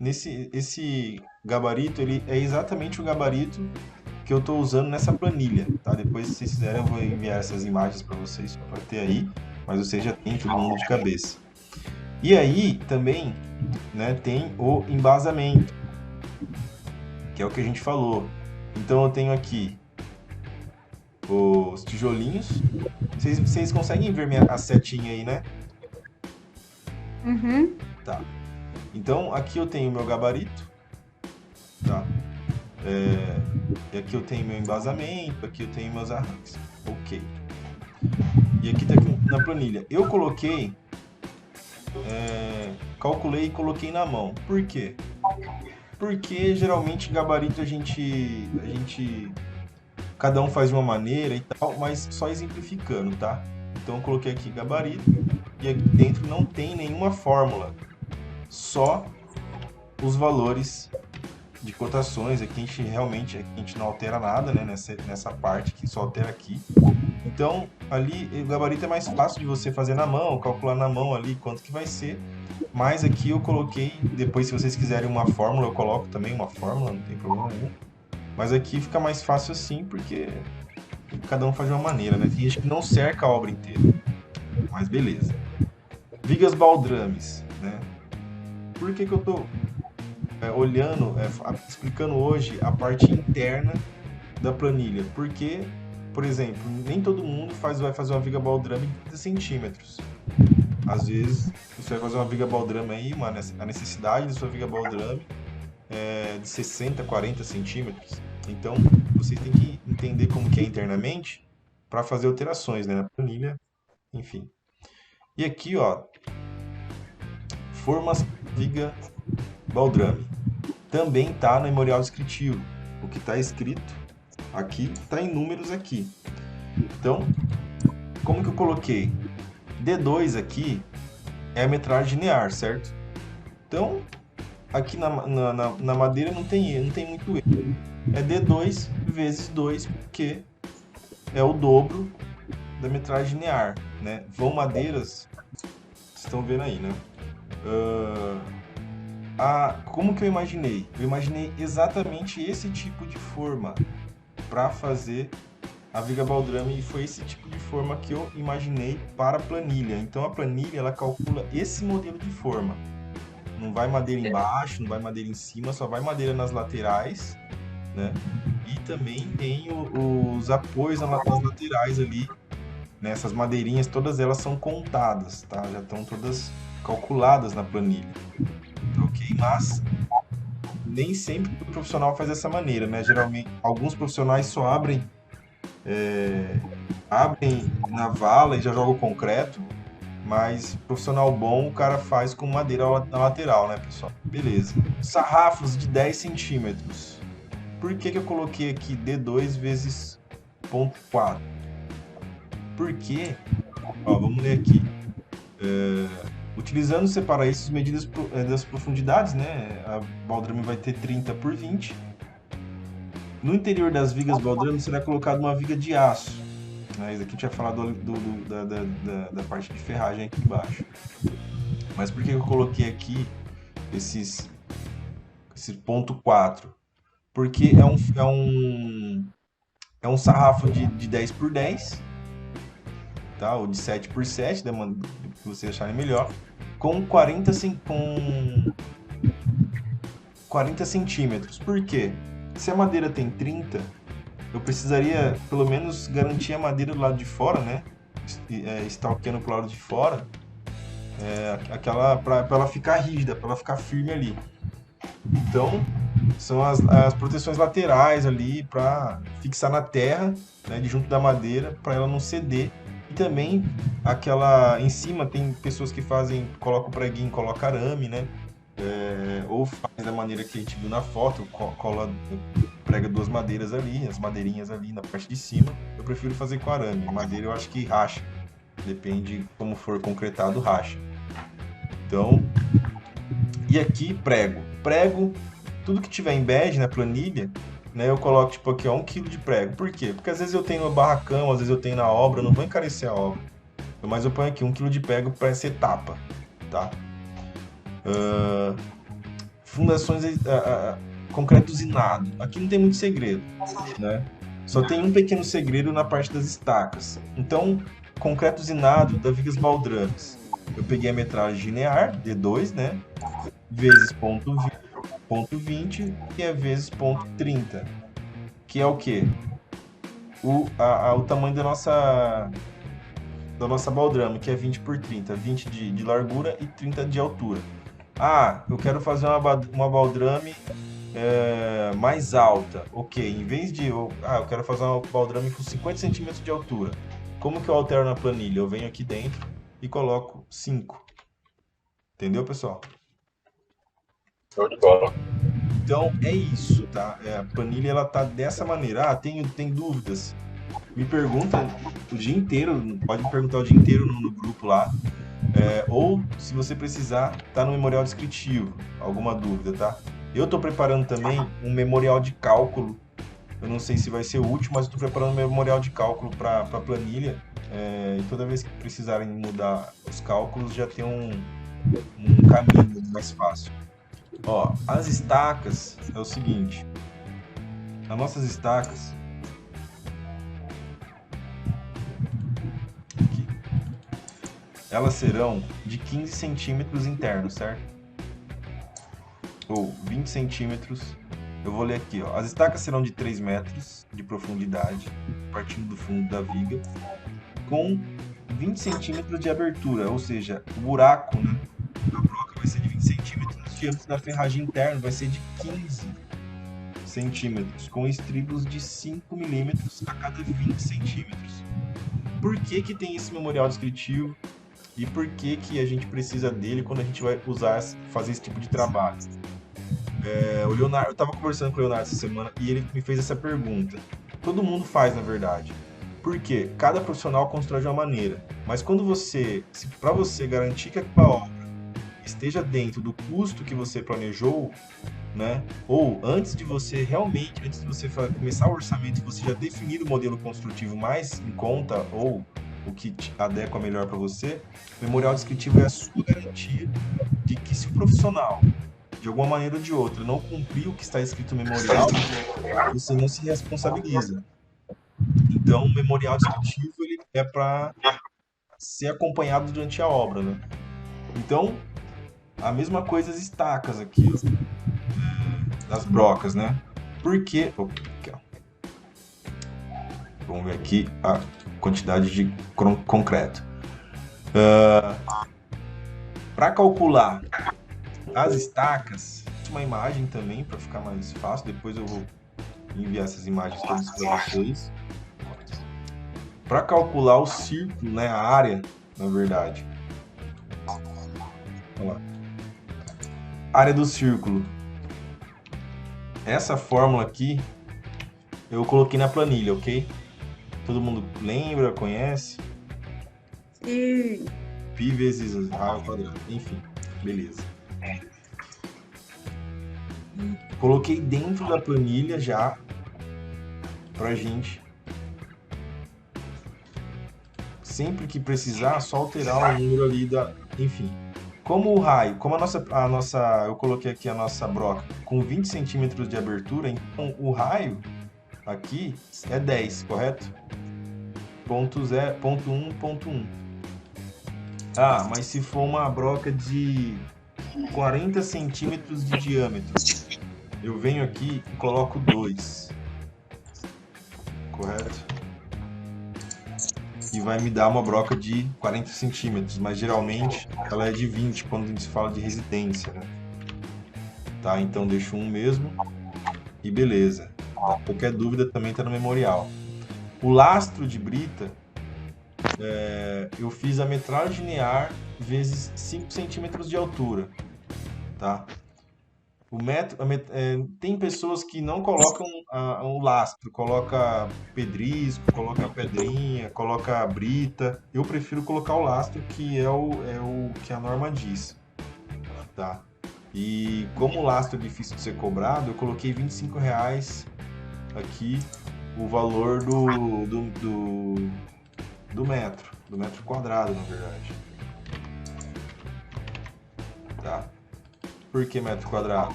esse gabarito, ele é exatamente o gabarito que eu estou usando nessa planilha, tá? Depois, se vocês quiserem, eu vou enviar essas imagens para vocês, só para ter aí, mas vocês já têm todo mundo de cabeça. E aí, também, né, tem o embasamento, que é o que a gente falou. Então, eu tenho aqui os tijolinhos. Vocês conseguem ver a setinha aí, né? Uhum. Tá. Então, aqui eu tenho meu gabarito, tá? E aqui eu tenho meu embasamento, aqui eu tenho meus arranques. Ok. E aqui tá aqui na planilha. Eu coloquei, calculei e coloquei na mão. Por quê? Porque geralmente gabarito cada um faz de uma maneira e tal, mas só exemplificando, tá? Então eu coloquei aqui gabarito e aqui dentro não tem nenhuma fórmula, só os valores de cotações. Aqui a gente não altera nada, né? Nessa parte que só altera aqui. Então ali o gabarito é mais fácil de você fazer na mão, calcular na mão ali quanto que vai ser. Mas aqui eu coloquei, depois se vocês quiserem uma fórmula, eu coloco também uma fórmula, não tem problema nenhum. Mas aqui fica mais fácil assim, porque cada um faz de uma maneira, né? Tem gente que não cerca a obra inteira, mas beleza. Vigas baldrames, né? Por que que eu tô olhando, explicando hoje a parte interna da planilha? Porque, por exemplo, nem todo mundo vai fazer uma viga baldrame de 30 centímetros. Às vezes, você vai fazer uma viga baldrame aí, a necessidade da sua viga baldrame é de 60, 40 centímetros. Então, vocês têm que entender como que é internamente para fazer alterações, né, na planilha, enfim. E aqui, ó, formas viga baldrame. Também tá no memorial descritivo. O que está escrito aqui está em números aqui. Então, como que eu coloquei? D2 aqui é a metragem linear, certo? Então, aqui na madeira não tem muito erro. É D2 vezes 2, porque é o dobro da metragem linear, né? Vão madeiras, vocês estão vendo aí, né? Como que eu imaginei? Eu imaginei exatamente esse tipo de forma para fazer a viga baldrame, e foi esse tipo de forma que eu imaginei para a planilha. Então a planilha ela calcula esse modelo de forma. Não vai madeira embaixo, não vai madeira em cima, só vai madeira nas laterais, né? E também tem os apoios nas laterais ali, né? Essas madeirinhas, todas elas são contadas, tá? Já estão todas calculadas na planilha, tá ok? Mas nem sempre o profissional faz dessa maneira, né? Geralmente, alguns profissionais só abrem na vala e já jogam concreto, mas profissional bom o cara faz com madeira na lateral, né, pessoal? Beleza. Sarrafos de 10 centímetros. Por que que eu coloquei aqui D2 vezes 0,4? Porque, ó, vamos ler aqui. Utilizando separar essas medidas das profundidades, né? A baldrame vai ter 30 por 20. No interior das vigas baldrame será colocada uma viga de aço. Né? Isso aqui a gente vai falar da parte de ferragem aqui embaixo. Mas por que eu coloquei aqui esse ponto 4? Porque é um sarrafo de 10 por 10, tá? Ou de 7 por 7, que vocês acharem melhor, com 40 centímetros. Por quê? Se a madeira tem 30, eu precisaria pelo menos garantir a madeira do lado de fora, né? Stalkeando pro lado de fora, para ela ficar rígida, para ela ficar firme ali. Então, são as proteções laterais ali para fixar na terra, né, de junto da madeira, para ela não ceder. E também aquela em cima tem pessoas que colocam preguinho, coloca arame, né? Ou faz da maneira que a gente viu na foto, prega duas madeiras ali, as madeirinhas ali na parte de cima. Eu prefiro fazer com arame. Madeira eu acho que racha. Depende de como for concretado, racha. Então, e aqui prego. Prego, tudo que tiver em bege na planilha, né, eu coloco tipo aqui, ó, 1 kg de prego. Por quê? Porque às vezes eu tenho no barracão, às vezes eu tenho na obra, eu não vou encarecer a obra. Mas eu ponho aqui 1 kg de prego para ser tapa, tá? fundações, concreto usinado. Aqui não tem muito segredo, né? Só tem um pequeno segredo na parte das estacas. Então, concreto usinado da vigas baldrames. Eu peguei a metragem linear, D2, né? Vezes ponto 20, que é vezes ponto 30. Que é o quê? O tamanho da nossa baldrame, que é 20 por 30. 20 de largura e 30 de altura. Ah, eu quero fazer uma baldrame mais alta. Ok, em vez de... eu quero fazer uma baldrame com 50 centímetros de altura. Como que eu altero na planilha? Eu venho aqui dentro e coloco 5. Entendeu, pessoal? Show de bola. Então, é isso, tá? A planilha, ela tá dessa maneira. Ah, tem dúvidas? Me pergunta o dia inteiro, pode me perguntar o dia inteiro no grupo lá. Ou, se você precisar, tá no memorial descritivo, alguma dúvida, tá? Eu tô preparando também um memorial de cálculo. Eu não sei se vai ser útil, mas eu tô preparando um memorial de cálculo para planilha. E toda vez que precisarem mudar os cálculos, já tem um caminho mais fácil. Ó, as estacas é o seguinte. As nossas estacas aqui, elas serão de 15 centímetros internos, certo? Ou 20 centímetros. Eu vou ler aqui, ó. As estacas serão de 3 metros de profundidade, partindo do fundo da viga, com 20 centímetros de abertura, ou seja, o buraco, né, da broca vai ser de 20 centímetros, o diâmetro da ferragem interna vai ser de 15 centímetros, com estribos de 5 milímetros a cada 20 centímetros. Por que que tem esse memorial descritivo e por que que a gente precisa dele quando a gente vai fazer esse tipo de trabalho? O Leonardo, eu estava conversando com o Leonardo essa semana e ele me fez essa pergunta. Todo mundo faz, na verdade. Por quê? Cada profissional constrói de uma maneira. Mas quando para você garantir que a obra esteja dentro do custo que você planejou, né? Ou antes de você começar o orçamento, você já definir o modelo construtivo mais em conta ou o que te adequa melhor para você, o memorial descritivo é a sua garantia de que se o profissional, de alguma maneira ou de outra, não cumprir o que está escrito no memorial, você não se responsabiliza. Então, o memorial descritivo ele é para ser acompanhado durante a obra, né? Então, a mesma coisa as estacas aqui, ó, das brocas, né? Por quê? Vamos ver aqui a quantidade de concreto. Para calcular as estacas, uma imagem também para ficar mais fácil. Depois eu vou enviar essas imagens todas para vocês. Para calcular o círculo, né, a área, na verdade. Vamos lá. Área do círculo. Essa fórmula aqui eu coloquei na planilha, ok? Todo mundo lembra, conhece? Sim. Pi vezes r ao quadrado. Enfim, beleza. Coloquei dentro da planilha já pra gente, sempre que precisar, só alterar o número ali da... Enfim, como o raio, como a nossa, eu coloquei aqui a nossa broca com 20 centímetros de abertura, então o raio aqui é 10, correto? Ponto 1, ponto 1. Ah, mas se for uma broca de 40 centímetros de diâmetro, eu venho aqui e coloco 2, correto? E vai me dar uma broca de 40 centímetros, mas geralmente ela é de 20 quando a gente fala de residência, né? Tá, então deixo um mesmo e beleza. Qualquer dúvida também está no memorial. O lastro de brita, eu fiz a metragem linear vezes 5 centímetros de altura, tá? Tem pessoas que não colocam o lastro, coloca pedrisco, coloca pedrinha, coloca brita. Eu prefiro colocar o lastro, que é o que a norma diz, tá? E como o lastro é difícil de ser cobrado, eu coloquei R$25 aqui o valor do metro quadrado, na verdade. Tá? Por que metro quadrado?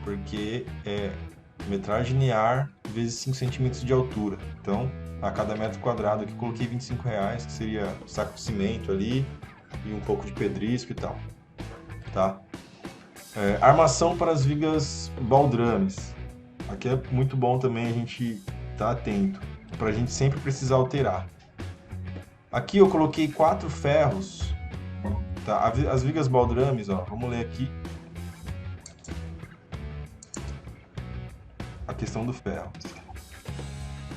porque é metragem linear vezes 5 centímetros de altura. Então, a cada metro quadrado aqui coloquei R$25, que seria saco de cimento ali e um pouco de pedrisco e tal, tá? Armação para as vigas baldrames. Aqui é muito bom também a gente estar atento, para a gente sempre precisar alterar. Aqui eu coloquei 4 ferros, tá? As vigas baldrames, ó, vamos ler aqui a questão do ferro.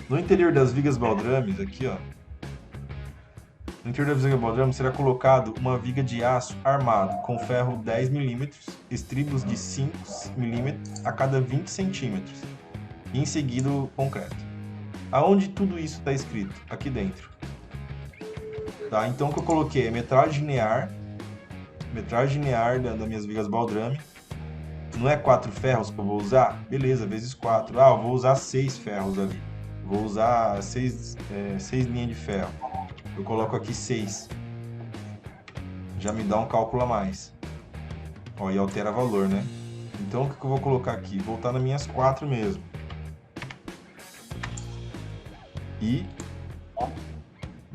No interior das vigas baldrames, aqui, ó, no interior das vigas baldrames será colocado uma viga de aço armado com ferro 10 mm, estribos de 5 mm a cada 20 cm, e em seguida o concreto. Aonde tudo isso está escrito? Aqui dentro. Tá? Então o que eu coloquei é metragem linear das minhas vigas baldrame. Não é 4 ferros que eu vou usar? Beleza, vezes 4. Ah, eu vou usar 6 ferros ali. Vou usar 6 linhas de ferro. Eu coloco aqui 6. Já me dá um cálculo a mais. Ó, e altera valor, né? Então o que eu vou colocar aqui? Voltar nas minhas 4 mesmo. E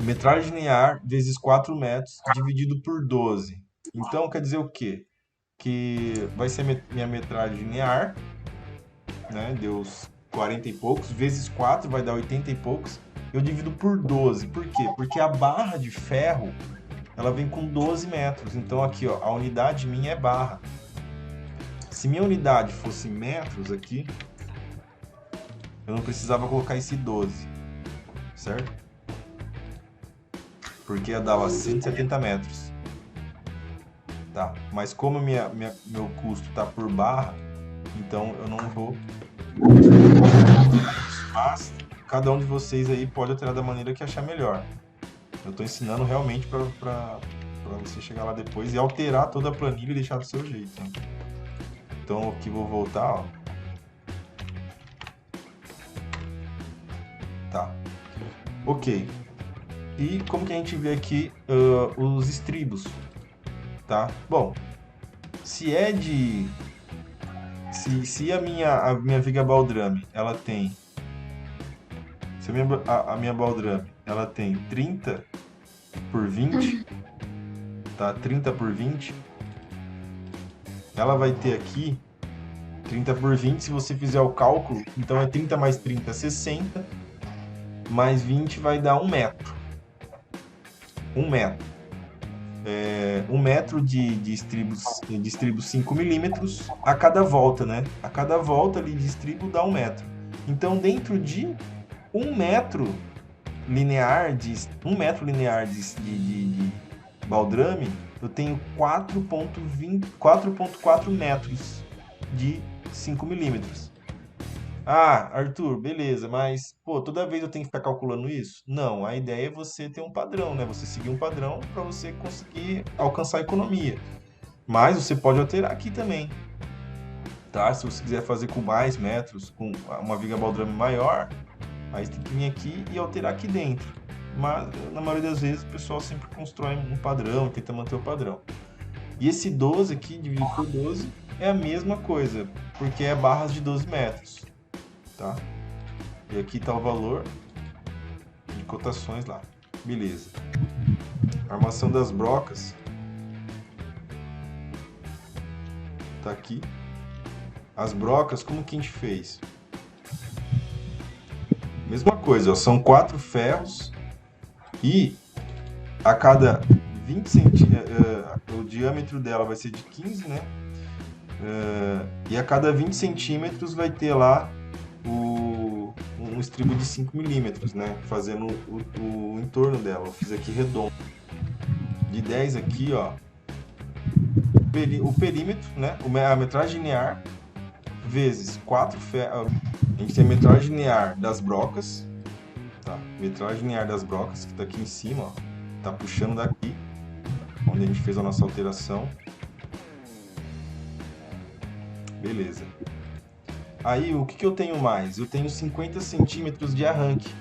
metragem linear vezes 4 metros dividido por 12. Então quer dizer o quê? Que vai ser minha metragem linear, né? Deu 40 e poucos, vezes 4 vai dar 80 e poucos. Eu divido por 12. Por quê? Porque a barra de ferro, ela vem com 12 metros. Então aqui, ó, a unidade minha é barra. Se minha unidade fosse metros aqui, eu não precisava colocar esse 12, certo? Porque ia dar 170 metros. Tá? Mas como meu custo está por barra, então eu não vou. Mas cada um de vocês aí pode alterar da maneira que achar melhor. Eu estou ensinando realmente para você chegar lá depois e alterar toda a planilha e deixar do seu jeito. Né? Então aqui vou voltar, ó. Tá. Ok. E como que a gente vê aqui os estribos, tá? Bom, se é de... Se a minha viga baldrame, ela tem... Se a minha baldrame, ela tem 30 por 20, tá? 30 por 20, ela vai ter aqui 30 por 20, se você fizer o cálculo, então é 30 mais 30, 60, mais 20 vai dar 1 metro. 1 metro. 1 metro de estribos 5 milímetros a cada volta, né? A cada volta ali de estribo dá 1 metro. Então, dentro de 1 metro linear de baldrame, eu tenho 4,4 metros de 5 milímetros. Ah, Arthur, beleza, mas pô, toda vez eu tenho que ficar calculando isso? Não, a ideia é você ter um padrão, né? Você seguir um padrão para você conseguir alcançar a economia. Mas você pode alterar aqui também, tá? Se você quiser fazer com mais metros, com uma viga baldrame maior, aí você tem que vir aqui e alterar aqui dentro. Mas na maioria das vezes o pessoal sempre constrói um padrão, tenta manter o padrão. E esse 12 aqui, dividido por 12, é a mesma coisa, porque é barras de 12 metros. Tá? E aqui está o valor de cotações lá. Beleza. Armação das brocas. Tá aqui. As brocas, como que a gente fez? Mesma coisa, ó, são 4 ferros e a cada 20 centímetros, o diâmetro dela vai ser de 15, né? E a cada 20 centímetros vai ter lá um estribo de 5 milímetros, né? Fazendo o entorno dela. Eu fiz aqui redondo. De 10 aqui, ó. O perímetro, né? A metragem linear vezes 4 ferros. A gente tem a metragem linear das brocas. Tá? Metragem linear das brocas, que tá aqui em cima, ó. Tá puxando daqui, onde a gente fez a nossa alteração. Beleza. Aí, o que eu tenho mais? Eu tenho 50 centímetros de arranque.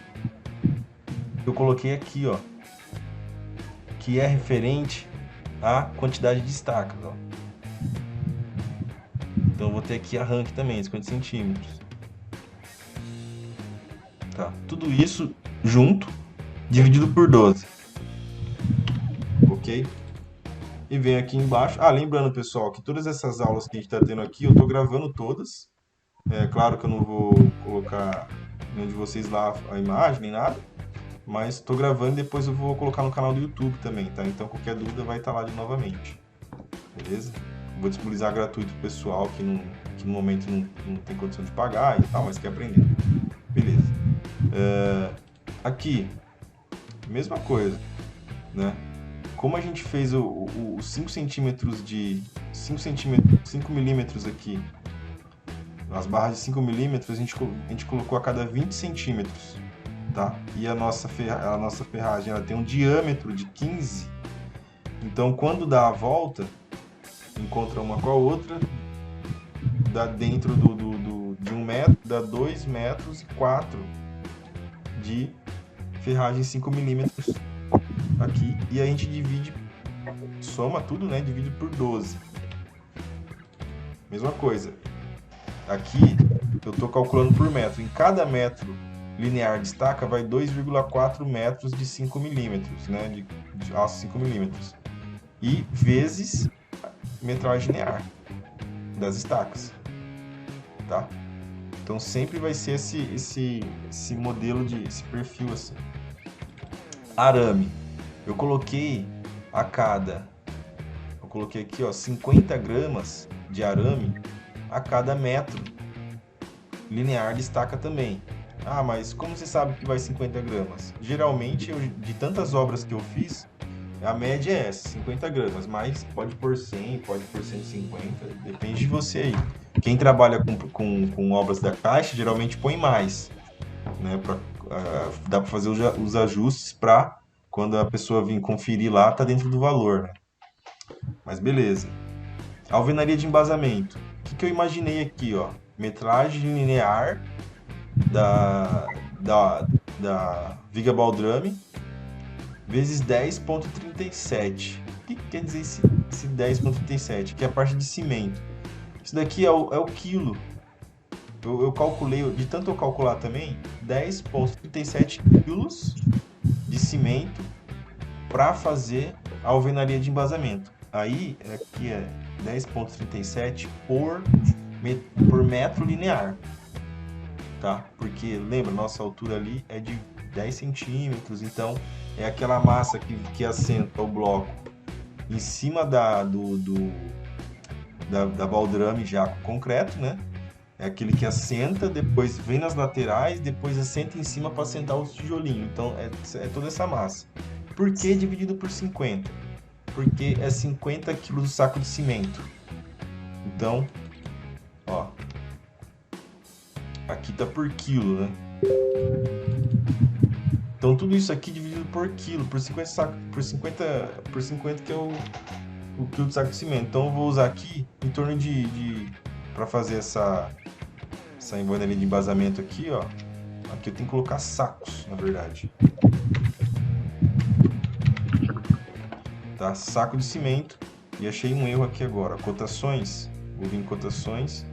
Eu coloquei aqui, ó. Que é referente à quantidade de estacas, ó. Então eu vou ter aqui arranque também, 50 centímetros. Tá, tudo isso junto, dividido por 12. Ok? E vem aqui embaixo. Ah, lembrando, pessoal, que todas essas aulas que a gente está tendo aqui, eu estou gravando todas. É claro que eu não vou colocar nenhum de vocês lá a imagem, nem nada. Mas estou gravando e depois eu vou colocar no canal do YouTube também, tá? Então qualquer dúvida vai estar lá de novamente. Beleza? Vou disponibilizar gratuito pro pessoal que no momento não tem condição de pagar e tal, mas quer aprender. Beleza. Aqui, mesma coisa, né? Como a gente fez os 5 centímetros de 5 milímetros aqui, as barras de 5 milímetros, a gente colocou a cada 20 centímetros, tá? E a nossa ferragem ela tem um diâmetro de 15, então quando dá a volta, encontra uma com a outra, dá dentro de 1 metro, dá 2 metros e 4 de ferragem 5 milímetros aqui, e a gente divide, soma tudo, né? Divide por 12. Mesma coisa. Aqui eu estou calculando por metro. Em cada metro linear de estaca vai 2,4 metros de 5 milímetros, né? De aço 5 milímetros. E vezes metragem linear das estacas, tá? Então sempre vai ser esse modelo esse perfil assim. Arame. Eu coloquei aqui, ó, 50 gramas de arame a cada metro linear de estaca também. Ah, mas como você sabe que vai 50 gramas? Geralmente, de tantas obras que eu fiz, a média é essa, 50 gramas, mas pode pôr 100, pode pôr 150, depende de você aí. Quem trabalha com obras da Caixa, geralmente põe mais, né? Dá para fazer os ajustes para quando a pessoa vir conferir lá, tá dentro do valor, né? Mas beleza. Alvenaria de embasamento. O que eu imaginei aqui, ó? Metragem linear da viga baldrame vezes 10,37. O que quer dizer esse 10,37? Que é a parte de cimento. Isso daqui é o quilo. Eu calculei, de tanto eu calcular também, 10,37 quilos de cimento para fazer a alvenaria de embasamento. Aí, aqui é 10,37 por metro linear, tá? Porque, lembra, nossa altura ali é de 10 centímetros, então é aquela massa que assenta o bloco em cima da baldrame já com concreto, né? É aquele que assenta, depois vem nas laterais, depois assenta em cima para assentar os tijolinhos. Então, é toda essa massa. Por que dividido por 50? Porque é 50 kg do saco de cimento. Então, ó, aqui tá por quilo, né? Então, tudo isso aqui dividido por quilo, por 50 que é o quilo de saco de cimento. Então, eu vou usar aqui em torno para fazer essa alvenaria de embasamento aqui, ó. Aqui eu tenho que colocar sacos, na verdade. Tá? Saco de cimento. E achei um erro aqui agora. Cotações. Vou vir em cotações.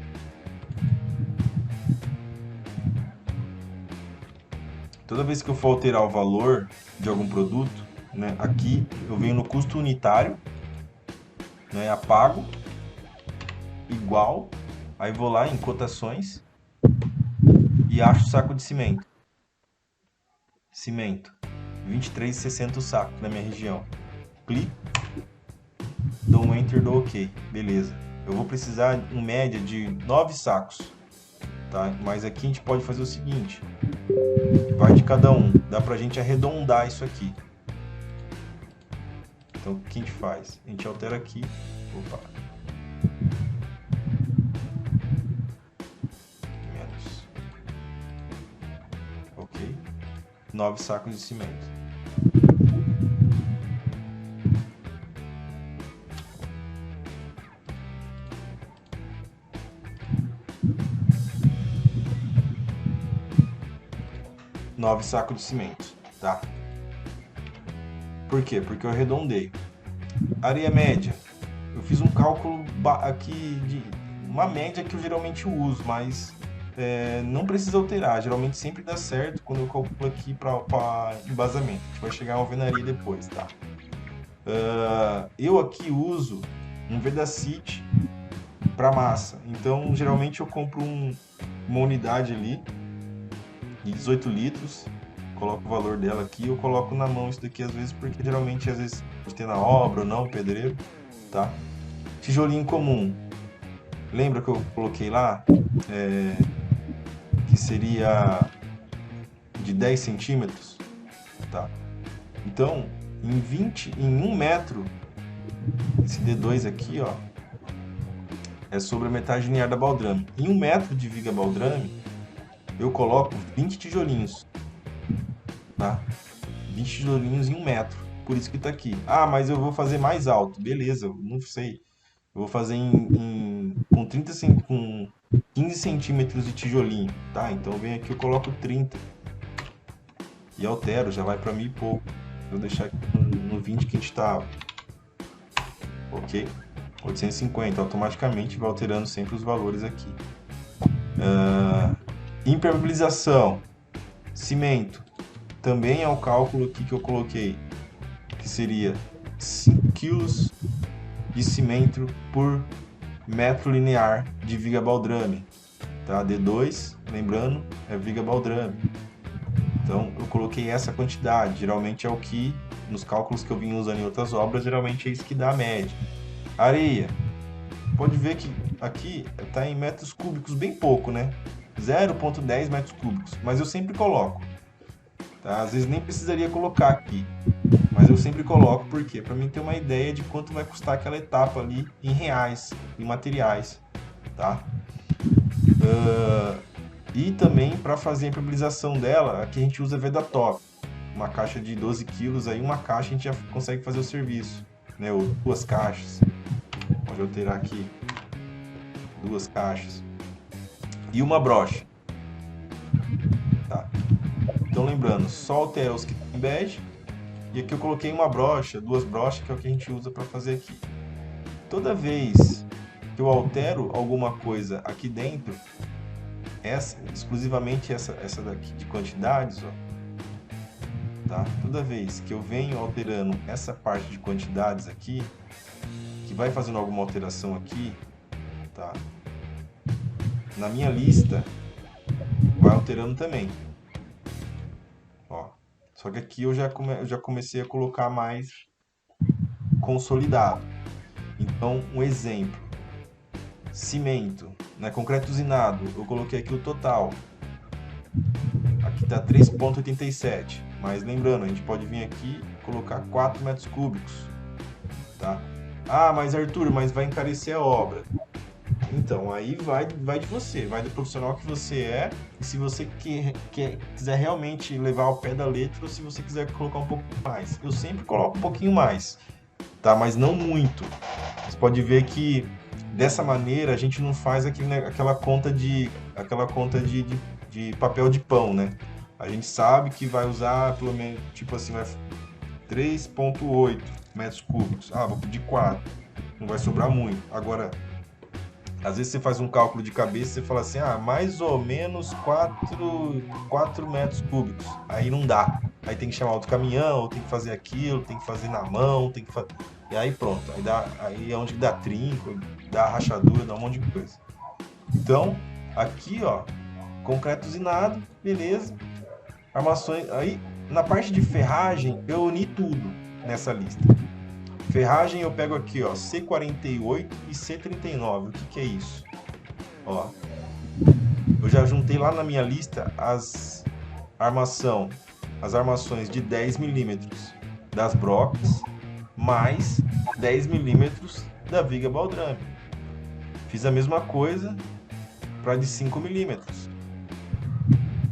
Toda vez que eu for alterar o valor de algum produto, né, aqui eu venho no custo unitário, né, apago, igual, aí vou lá em cotações e acho o saco de cimento. Cimento, 23,60 o saco na minha região. Clico, dou um Enter, dou OK. Beleza. Eu vou precisar, em média, de 9 sacos. Tá? Mas aqui a gente pode fazer o seguinte. Vai de cada um. Dá pra gente arredondar isso aqui. Então, o que a gente faz? A gente altera aqui. Opa. Menos. Ok. 9 sacos de cimento. Nove sacos de cimento, tá? Por quê? Porque eu arredondei. Areia média. Eu fiz um cálculo aqui uma média que eu geralmente uso, mas não precisa alterar. Geralmente sempre dá certo quando eu calculo aqui para embasamento. A gente vai chegar à alvenaria depois, tá? Eu aqui uso um Vedacity para massa. Então, geralmente eu compro uma unidade ali de 18 litros, coloco o valor dela aqui, eu coloco na mão isso daqui às vezes, porque geralmente às vezes pode ter na obra ou não, pedreiro, tá? Tijolinho comum. Lembra que eu coloquei lá? Que seria de 10 centímetros, tá? Então, em 1 metro, esse D2 aqui, ó, é sobre a metade linear da baldrame. Em 1 metro de viga baldrame, eu coloco 20 tijolinhos, tá? 20 tijolinhos em 1 metro, por isso que tá aqui. Ah, mas eu vou fazer mais alto. Beleza, eu não sei. Eu vou fazer com 15 centímetros de tijolinho, tá? Então vem aqui, eu coloco 30 e altero, já vai para 1000 e pouco. Vou deixar aqui no 20 que a gente estava. Ok? 850, automaticamente vai alterando sempre os valores aqui. Impermeabilização, cimento, também é o cálculo aqui que eu coloquei, que seria 5 kg de cimento por metro linear de viga baldrame, tá? D2, lembrando, é viga baldrame. Então eu coloquei essa quantidade, geralmente é o que, nos cálculos que eu vim usando em outras obras, geralmente é isso que dá a média. Areia, pode ver que aqui está em metros cúbicos bem pouco, né? 0,10 metros cúbicos, mas eu sempre coloco, tá? Às vezes nem precisaria colocar aqui, mas eu sempre coloco, por quê? Para mim ter uma ideia de quanto vai custar aquela etapa ali em reais, em materiais, tá? E também para fazer a impermeabilização dela, aqui a gente usa Vedatop, uma caixa de 12 quilos, aí uma caixa a gente já consegue fazer o serviço, né? Ou 2 caixas, pode alterar aqui, 2 caixas. E uma brocha, tá? Então lembrando, só altera os que tem bege, e aqui eu coloquei uma brocha, 2 brochas, que é o que a gente usa para fazer aqui. Toda vez que eu altero alguma coisa aqui dentro, exclusivamente essa daqui de quantidades, ó, tá? Toda vez que eu venho alterando essa parte de quantidades aqui, que vai fazendo alguma alteração aqui, tá? Na minha lista vai alterando também, ó. Só que aqui eu já comecei a colocar mais consolidado. Então, um exemplo: cimento, né, concreto usinado, eu coloquei aqui o total. Aqui está 3,87, mas lembrando, a gente pode vir aqui e colocar 4 metros cúbicos, tá? Ah, mas Arthur, mas vai encarecer a obra. Então, aí vai de você, vai do profissional que você é, e se você quiser realmente levar ao pé da letra, ou se você quiser colocar um pouco mais. Eu sempre coloco um pouquinho mais, tá? Mas não muito. Você pode ver que dessa maneira a gente não faz aquela conta de papel de pão, né? A gente sabe que vai usar pelo menos, tipo assim, 3,8 metros cúbicos. Ah, vou pedir 4. Não vai sobrar muito. Agora, às vezes você faz um cálculo de cabeça e você fala assim, mais ou menos 4 metros cúbicos. Aí não dá. Aí tem que chamar outro caminhão, ou tem que fazer aquilo, tem que fazer na mão, tem que fazer... E aí pronto. Aí é onde dá trinco, dá rachadura, dá um monte de coisa. Então, aqui, ó, concreto usinado, beleza. Armações. Aí, na parte de ferragem, eu uni tudo nessa lista. Ferragem eu pego aqui, ó, C48 e C39. O que é isso? Ó, eu já juntei lá na minha lista as armações de 10 milímetros das brocas, mais 10 milímetros da viga baldrame. Fiz a mesma coisa para de 5 milímetros.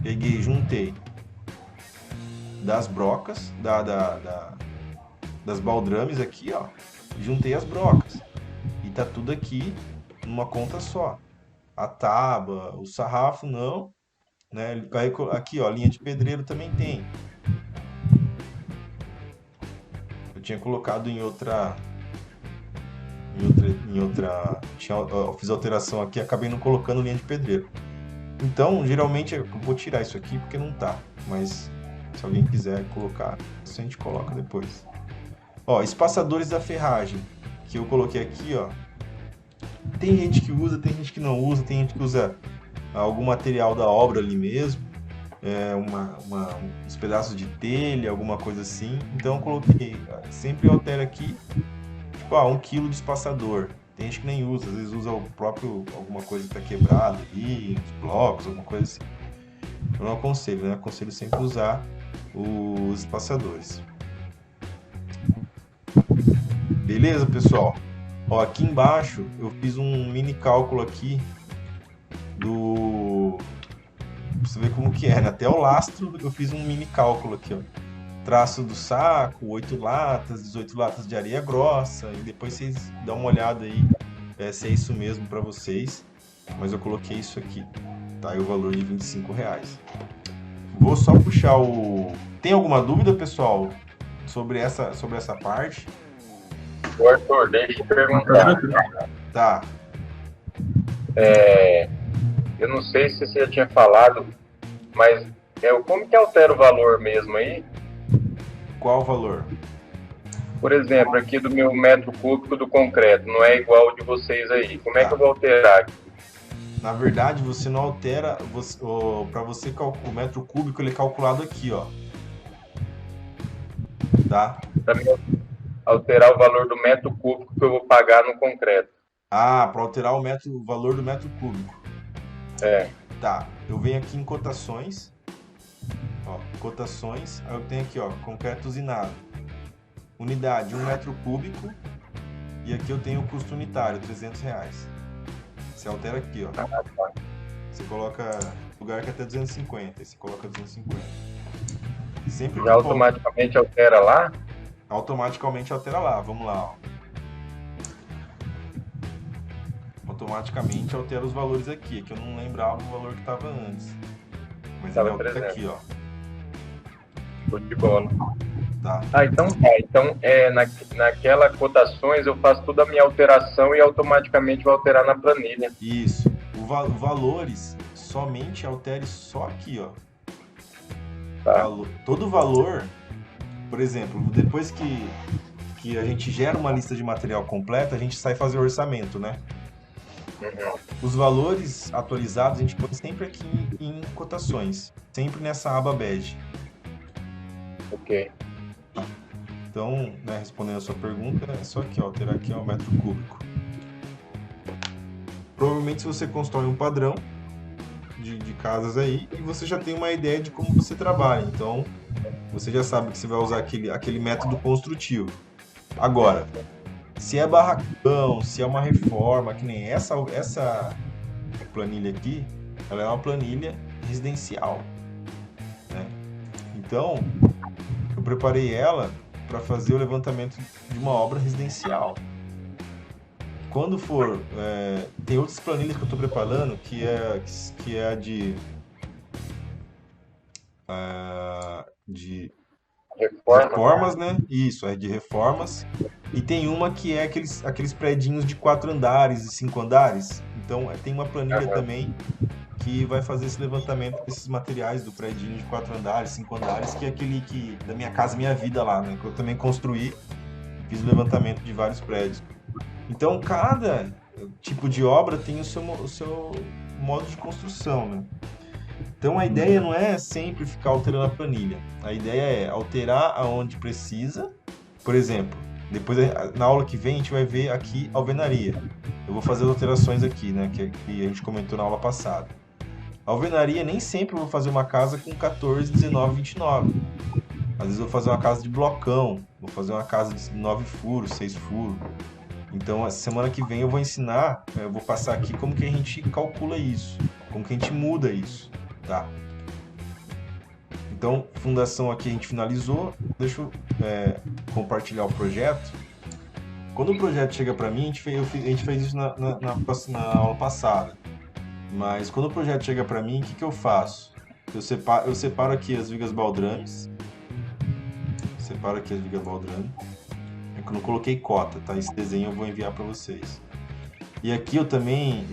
Peguei, juntei das brocas, das baldrames aqui, ó, juntei as brocas. E tá tudo aqui numa conta só. A tábua, o sarrafo não, né? Aqui, ó, linha de pedreiro também tem. Eu tinha colocado em outra eu fiz alteração aqui, acabei não colocando linha de pedreiro. Então, geralmente, eu vou tirar isso aqui porque não tá, mas se alguém quiser colocar, isso a gente coloca depois. Ó, espaçadores da ferragem, que eu coloquei aqui, ó. Tem gente que usa, tem gente que não usa, tem gente que usa algum material da obra ali mesmo, uns pedaços de telha, alguma coisa assim. Então eu coloquei, sempre altera aqui, tipo, 1 kg de espaçador. Tem gente que nem usa, às vezes usa o próprio, alguma coisa que tá quebrada ali, os blocos, alguma coisa assim. Eu não aconselho, né? Aconselho sempre usar os espaçadores. Beleza, pessoal? Ó, aqui embaixo eu fiz um mini cálculo aqui pra você ver como que é, né? Até o lastro eu fiz um mini cálculo aqui, ó. Traço do saco, 8 latas, 18 latas de areia grossa, e depois vocês dão uma olhada aí se é isso mesmo para vocês. Mas eu coloquei isso aqui, tá? E o valor de R$25. Vou só puxar o... Tem alguma dúvida, pessoal, sobre essa parte? O Arthur, deixa eu perguntar. Tá. Eu não sei se você já tinha falado, mas como que altera o valor mesmo aí? Qual o valor? Por exemplo, aqui do meu metro cúbico do concreto, não é igual ao de vocês aí. Como é que eu vou alterar aqui? Na verdade, você não altera, para você o metro cúbico ele é calculado aqui, ó. Tá? Para mim alterar o valor do metro cúbico que eu vou pagar no concreto. Para alterar o valor do metro cúbico. Tá, eu venho aqui em cotações. Ó, cotações, aí eu tenho aqui, ó, concreto usinado. Unidade, 1 metro cúbico. E aqui eu tenho o custo unitário, R$300. Você altera aqui, ó. Você coloca lugar que é até 250, aí você coloca 250. Sempre já automaticamente altera lá? Automaticamente altera lá, vamos lá, ó. Automaticamente altera os valores aqui, que eu não lembrava o valor que estava antes. Mas ele altera aqui, ó. Show de bola. Tá. Então naquela cotações eu faço toda a minha alteração e automaticamente vai alterar na planilha. Isso. Valores somente altere só aqui, ó. Tá. Todo valor, por exemplo, depois que a gente gera uma lista de material completa, a gente sai fazer o orçamento, né? Uhum. Os valores atualizados a gente põe sempre aqui em cotações, sempre nessa aba bege. Ok. Então, né, respondendo a sua pergunta, é só aqui, ó, alterar aqui o metro cúbico. Provavelmente se você constrói um padrão de casas aí, e você já tem uma ideia de como você trabalha, então você já sabe que você vai usar aquele método construtivo. Agora, se é barracão, se é uma reforma, que nem essa planilha aqui, ela é uma planilha residencial, né? Então, eu preparei ela para fazer o levantamento de uma obra residencial. Quando for, tem outras planilhas que eu estou preparando que é a de reformas, né? Isso, é de reformas. E tem uma que é aqueles predinhos de 4 andares e 5 andares. Então tem uma planilha também que vai fazer esse levantamento desses materiais do predinho de 4 andares, 5 andares, que é aquele da Minha Casa Minha Vida lá, né? Que eu também construí, fiz o levantamento de vários prédios. Então cada tipo de obra tem o seu modo de construção, né? Então a ideia não é sempre ficar alterando a planilha. A ideia é alterar aonde precisa. Por exemplo, depois na aula que vem a gente vai ver aqui alvenaria. Eu vou fazer as alterações aqui, né? Que a gente comentou na aula passada. A alvenaria nem sempre eu vou fazer uma casa com 14, 19, 29. Às vezes eu vou fazer uma casa de blocão, vou fazer uma casa de 9 furos, 6 furos. Então, a semana que vem eu vou ensinar, eu vou passar aqui como que a gente calcula isso, como que a gente muda isso, tá? Então, fundação aqui a gente finalizou. Deixa eu compartilhar o projeto. Quando o projeto chega para mim, a gente fez isso na aula passada. Mas quando o projeto chega para mim, o que eu faço? Eu separo aqui as vigas baldrames. É que eu não coloquei cota, tá? Esse desenho eu vou enviar para vocês. E aqui eu também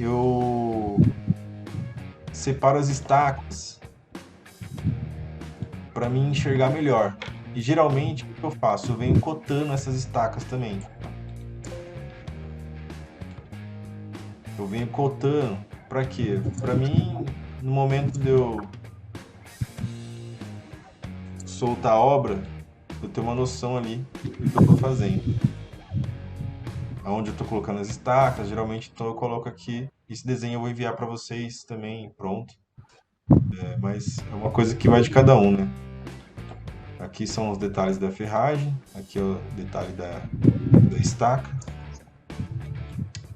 separo as estacas para mim enxergar melhor. E geralmente o que eu faço? Eu venho cotando essas estacas também. Eu venho cotando para quê? Para mim, no momento de eu soltar a obra, eu tenho uma noção ali do que eu estou fazendo. Aonde eu estou colocando as estacas, geralmente então eu coloco aqui. Esse desenho eu vou enviar para vocês também, pronto. Mas é uma coisa que vai de cada um, né? Aqui são os detalhes da ferragem, aqui é o detalhe da estaca,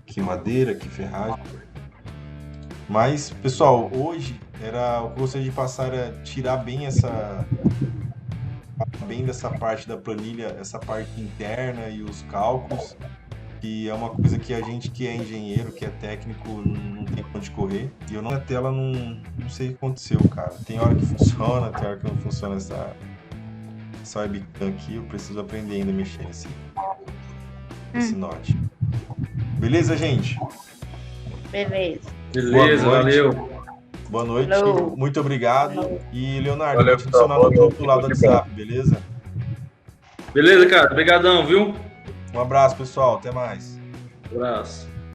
aqui madeira, aqui ferragem. Mas, pessoal, hoje o que eu gostaria de passar era tirar bem dessa parte da planilha, essa parte interna e os cálculos, que é uma coisa que a gente que é engenheiro, que é técnico, não tem pra onde correr. E eu na tela não sei o que aconteceu, cara. Tem hora que funciona, tem hora que não funciona essa webcam aqui, eu preciso aprender ainda a mexer nesse note. Beleza, gente? Beleza. Beleza, valeu. Boa noite, Falou. muito obrigado. Falou. E, Leonardo, Valeu, vou te adicionar no pessoal. grupo lá do WhatsApp, beleza? Beleza, cara. Obrigadão, viu? Um abraço, pessoal. Até mais. Abraço.